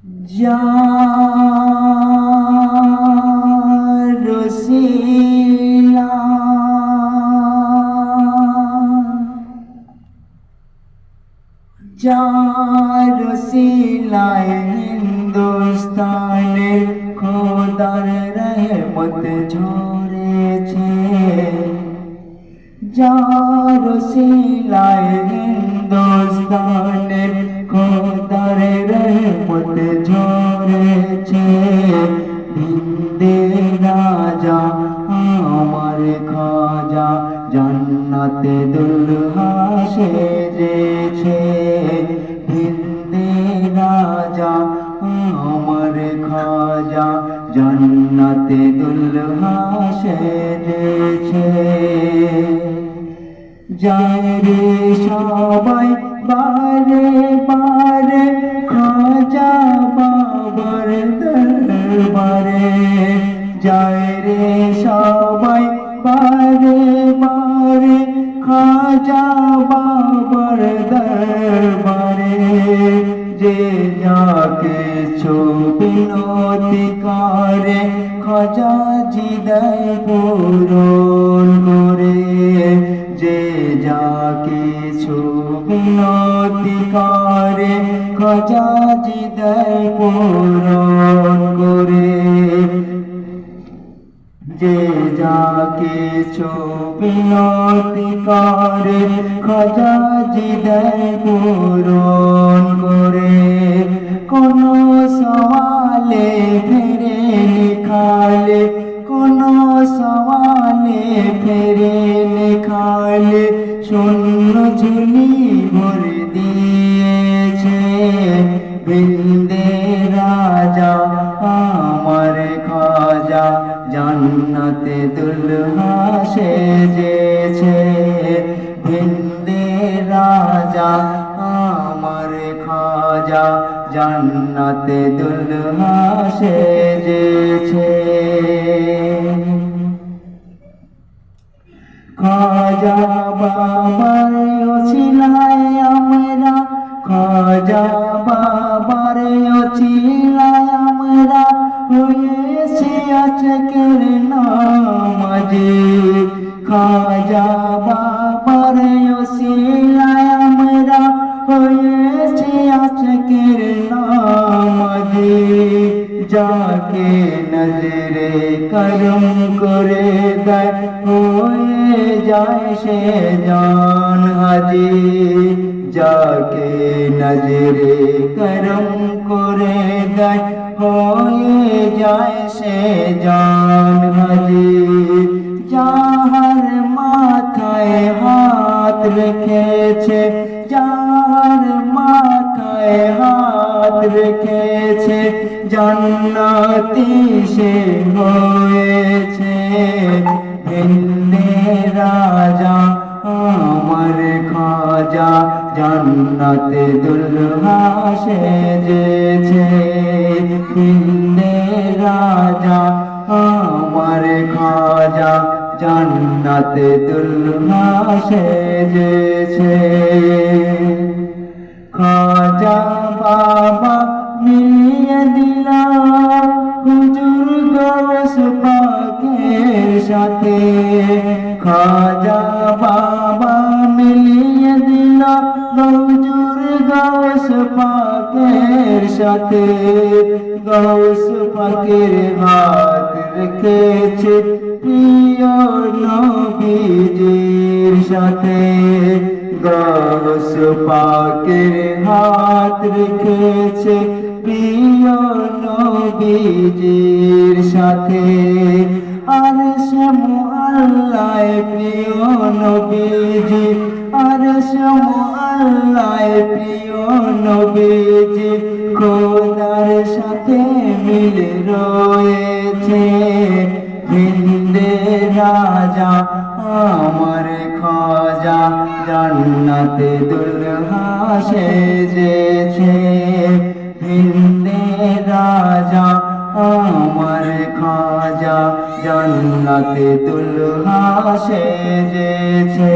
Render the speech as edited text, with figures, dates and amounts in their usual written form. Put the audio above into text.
Ya Rosila, Ya Rosila হিন্দুস্তানে খোদার রহমত ঝরেছে। Ya Rosila হিন্দুস্তানে খোদার রহমত ঝরেছে। হিন্দে রাজা আমার খাজা জান্নাতে দুলহা সেজেছে। হিন্দে রাজা আমার খাজা জান্নাতে দুলহা সেজেছে। যায় রে সবাই বারে বারে খাজা বাবার দরবারে। যায় রে সবাই বারে বারে খাজা বাবার দরবারে। যে যাকে বিনতি করে খাজা জি দেয় পূরণ করে। যে যাকে বিনতি করে খাজা জি দেয় পূরণ করে। যে যাকে বিনতি করে খাজা জি দেয় পূরণ করে। কোন সওয়ালে ফেরে লিখালে, কোন সওয়ালে ফেরে লিখালে শূন্য ঝুলি ভরে দিয়েছে। হিন্দে রাজা আমার খাজা জান্নাতে দুলহা সেজেছে। হিন্দে রাজা আমার খাজা জান্নাতে দুলহা সেজেছে। খাজা বাবার ওসিলায় আমরা, খাজা বাবার ওসিলায় আমরা হয়েছি আজকের নামাজি। খাজা বাবার ওসিলায় আমরা হয়েছি আজকের নামাজি। যাকে নজরে করম করে দেয় হয়ে যায় সে জান হাজি। যাকে নজরে করম করে দেয় হয়ে যায় সে জান হাজি। যাহার মাথায় হাত রেখেছে, যাহার মাথায় হাত রেখেছে জান্নাতি সে হয়েছে। হিন্দে রাজা আমার খাজা জান্নাতে দুলহা সেজেছে। হিন্দে রাজা আমার খাজা জান্নাতে দুলহা সেজেছে। খাজা বাবা মিলিয়ে দিলা হুজুর গৌস পাকের সাথে। খাজা বাবা মিলিয়ে দিলা হুজুর গৌস পাকের সাথে। গৌস পাকের হাত রেখেছে প্রিয় নবীজির সাথে। গৌস পাকের হাত রেখেছে প্রিয় নবীজির সাথে। আর সে মুআল্লায় প্রিয় নবীজি, আর সে মুআল্লায় প্রিয় নবীজি খোদার সাথে মিল রয়েছে। হিন্দে রাজা আমার খাজা জান্নাতে দুলহা সেজেছে। হিন্দে রাজা আমার খাজা জান্নাতে দুলহা সেজেছে।